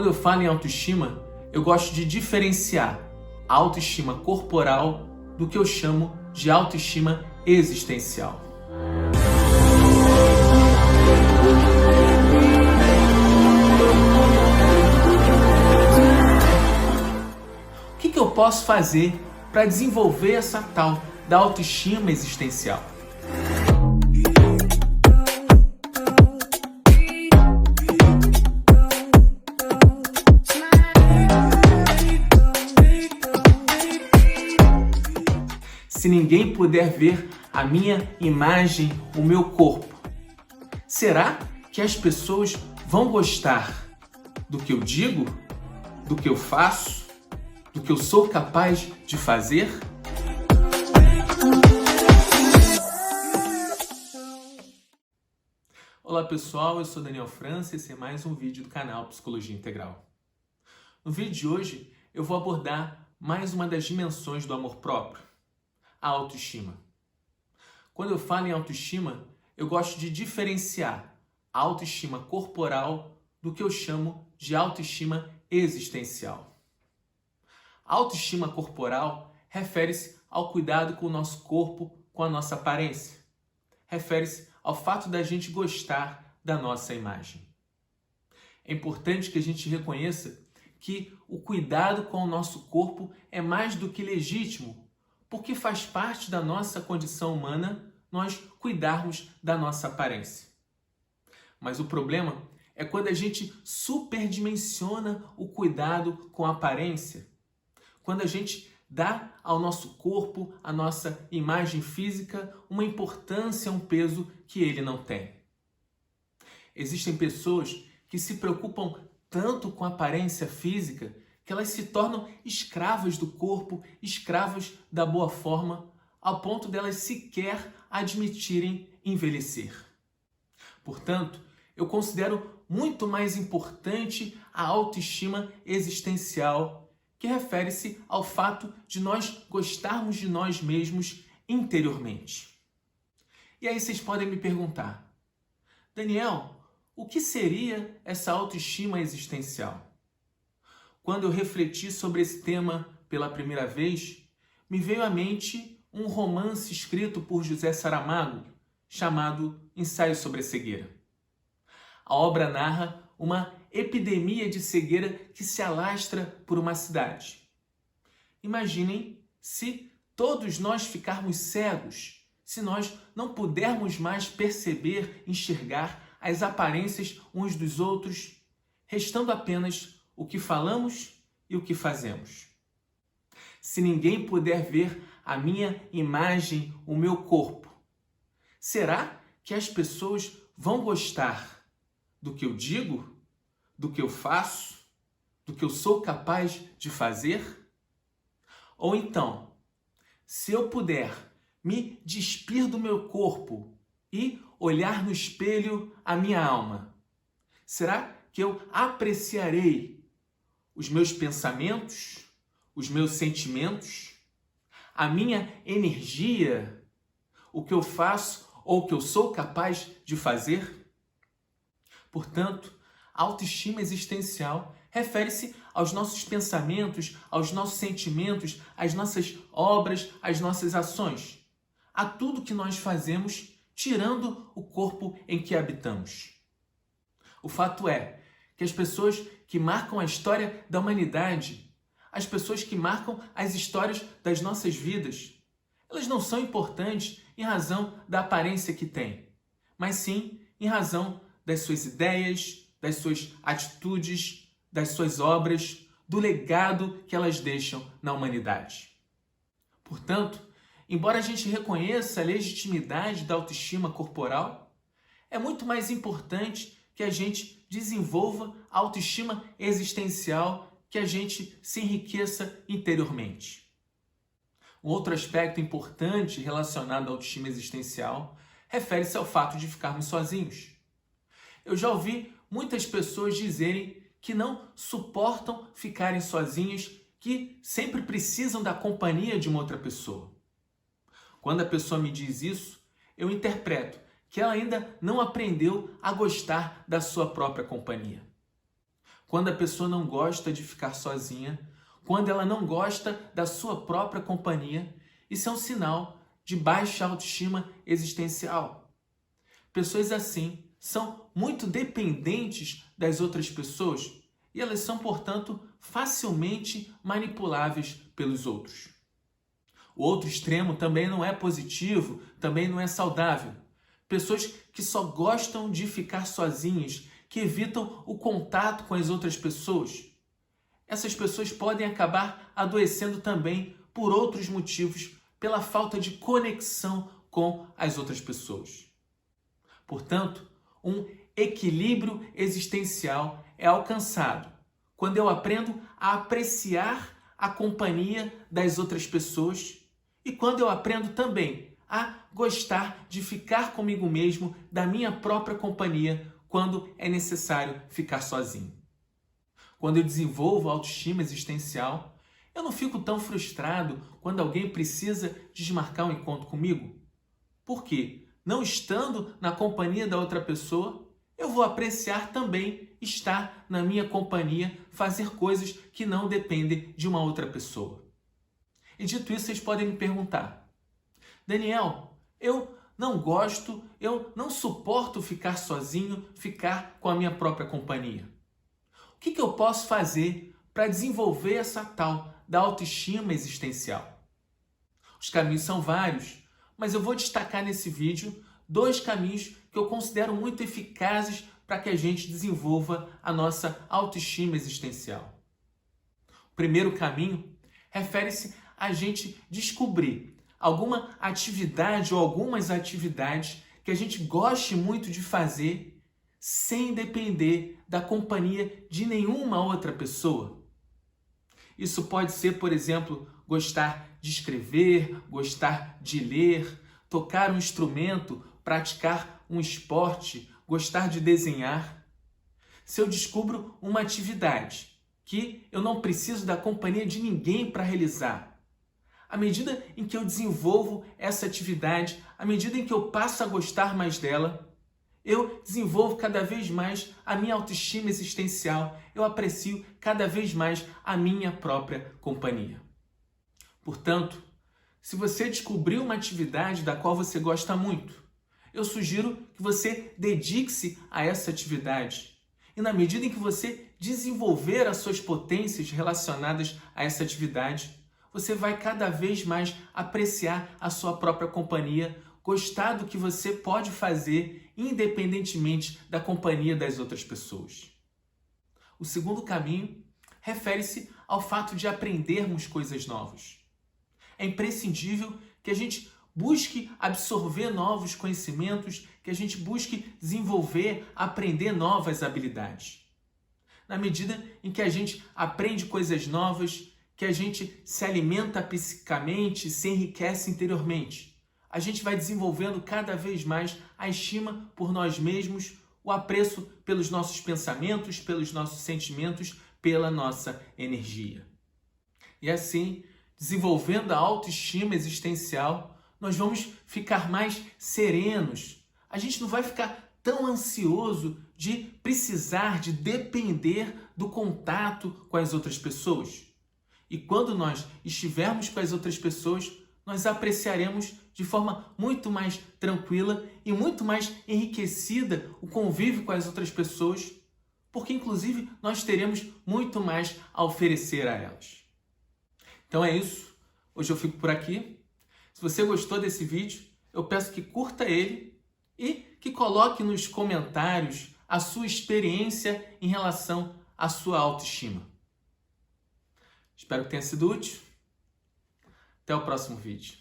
Quando eu falo em autoestima, eu gosto de diferenciar a autoestima corporal do que eu chamo de autoestima existencial. O que eu posso fazer para desenvolver essa tal da autoestima existencial? Se ninguém puder ver a minha imagem, o meu corpo, será que as pessoas vão gostar do que eu digo, do que eu faço, do que eu sou capaz de fazer? Olá pessoal, eu sou Daniel França e esse é mais um vídeo do canal Psicologia Integral. No vídeo de hoje eu vou abordar mais uma das dimensões do amor próprio, a autoestima. Quando eu falo em autoestima, eu gosto de diferenciar a autoestima corporal do que eu chamo de autoestima existencial. A autoestima corporal refere-se ao cuidado com o nosso corpo, com a nossa aparência. Refere-se ao fato da gente gostar da nossa imagem. É importante que a gente reconheça que o cuidado com o nosso corpo é mais do que legítimo, porque faz parte da nossa condição humana nós cuidarmos da nossa aparência. Mas o problema é quando a gente superdimensiona o cuidado com a aparência, quando a gente dá ao nosso corpo, à nossa imagem física, uma importância, um peso que ele não tem. Existem pessoas que se preocupam tanto com a aparência física que elas se tornam escravas do corpo, escravas da boa forma, ao ponto delas sequer admitirem envelhecer. Portanto, eu considero muito mais importante a autoestima existencial, que refere-se ao fato de nós gostarmos de nós mesmos interiormente. E aí vocês podem me perguntar, Daniel, o que seria essa autoestima existencial? Quando eu refleti sobre esse tema pela primeira vez, me veio à mente um romance escrito por José Saramago, chamado Ensaio sobre a Cegueira. A obra narra uma epidemia de cegueira que se alastra por uma cidade. Imaginem se todos nós ficarmos cegos, se nós não pudermos mais perceber, enxergar as aparências uns dos outros, restando apenas o que falamos e o que fazemos. Se ninguém puder ver a minha imagem, o meu corpo, será que as pessoas vão gostar do que eu digo, do que eu faço, do que eu sou capaz de fazer? Ou então, se eu puder me despir do meu corpo e olhar no espelho a minha alma, será que eu apreciarei os meus pensamentos, os meus sentimentos, a minha energia, o que eu faço ou o que eu sou capaz de fazer? Portanto, a autoestima existencial refere-se aos nossos pensamentos, aos nossos sentimentos, às nossas obras, às nossas ações, a tudo que nós fazemos, tirando o corpo em que habitamos. O fato é que as pessoas que marcam a história da humanidade, as pessoas que marcam as histórias das nossas vidas, elas não são importantes em razão da aparência que têm, mas sim em razão das suas ideias, das suas atitudes, das suas obras, do legado que elas deixam na humanidade. Portanto, embora a gente reconheça a legitimidade da autoestima corporal, é muito mais importante que a gente desenvolva a autoestima existencial, que a gente se enriqueça interiormente. Um outro aspecto importante relacionado à autoestima existencial refere-se ao fato de ficarmos sozinhos. Eu já ouvi muitas pessoas dizerem que não suportam ficarem sozinhos, que sempre precisam da companhia de uma outra pessoa. Quando a pessoa me diz isso, eu interpreto que ela ainda não aprendeu a gostar da sua própria companhia. quando a pessoa não gosta de ficar sozinha, quando ela não gosta da sua própria companhia, isso é um sinal de baixa autoestima existencial. Pessoas assim são muito dependentes das outras pessoas e elas são, portanto, facilmente manipuláveis pelos outros. O outro extremo também não é positivo, também não é saudável. Pessoas que só gostam de ficar sozinhas, que evitam o contato com as outras pessoas. Essas pessoas podem acabar adoecendo também por outros motivos, pela falta de conexão com as outras pessoas. Portanto, um equilíbrio existencial é alcançado quando eu aprendo a apreciar a companhia das outras pessoas e quando eu aprendo também a gostar de ficar comigo mesmo, da minha própria companhia, quando é necessário ficar sozinho. Quando eu desenvolvo autoestima existencial, eu não fico tão frustrado quando alguém precisa desmarcar um encontro comigo. Por quê? Não estando na companhia da outra pessoa, eu vou apreciar também estar na minha companhia, fazer coisas que não dependem de uma outra pessoa. E dito isso, vocês podem me perguntar: Daniel, eu não gosto, eu não suporto ficar sozinho, ficar com a minha própria companhia. O que eu posso fazer para desenvolver essa tal da autoestima existencial? Os caminhos são vários, mas eu vou destacar nesse vídeo 2 caminhos que eu considero muito eficazes para que a gente desenvolva a nossa autoestima existencial. O primeiro caminho refere-se a gente descobrir alguma atividade ou algumas atividades que a gente goste muito de fazer sem depender da companhia de nenhuma outra pessoa. Isso pode ser, por exemplo, gostar de escrever, gostar de ler, tocar um instrumento, praticar um esporte, gostar de desenhar. Se eu descubro uma atividade que eu não preciso da companhia de ninguém para realizar, à medida em que eu desenvolvo essa atividade, à medida em que eu passo a gostar mais dela, eu desenvolvo cada vez mais a minha autoestima existencial, eu aprecio cada vez mais a minha própria companhia. Portanto, se você descobriu uma atividade da qual você gosta muito, eu sugiro que você dedique-se a essa atividade. E na medida em que você desenvolver as suas potências relacionadas a essa atividade, você vai cada vez mais apreciar a sua própria companhia, gostar do que você pode fazer, independentemente da companhia das outras pessoas. O segundo caminho refere-se ao fato de aprendermos coisas novas. É imprescindível que a gente busque absorver novos conhecimentos, que a gente busque desenvolver, aprender novas habilidades. Na medida em que a gente aprende coisas novas, que a gente se alimenta psiquicamente, se enriquece interiormente, a gente vai desenvolvendo cada vez mais a estima por nós mesmos, o apreço pelos nossos pensamentos, pelos nossos sentimentos, pela nossa energia. E assim, desenvolvendo a autoestima existencial, nós vamos ficar mais serenos. A gente não vai ficar tão ansioso de precisar, de depender do contato com as outras pessoas. E quando nós estivermos com as outras pessoas, nós apreciaremos de forma muito mais tranquila e muito mais enriquecida o convívio com as outras pessoas, porque inclusive nós teremos muito mais a oferecer a elas. Então é isso. Hoje eu fico por aqui. Se você gostou desse vídeo, eu peço que curta ele e que coloque nos comentários a sua experiência em relação à sua autoestima. Espero que tenha sido útil. Até o próximo vídeo.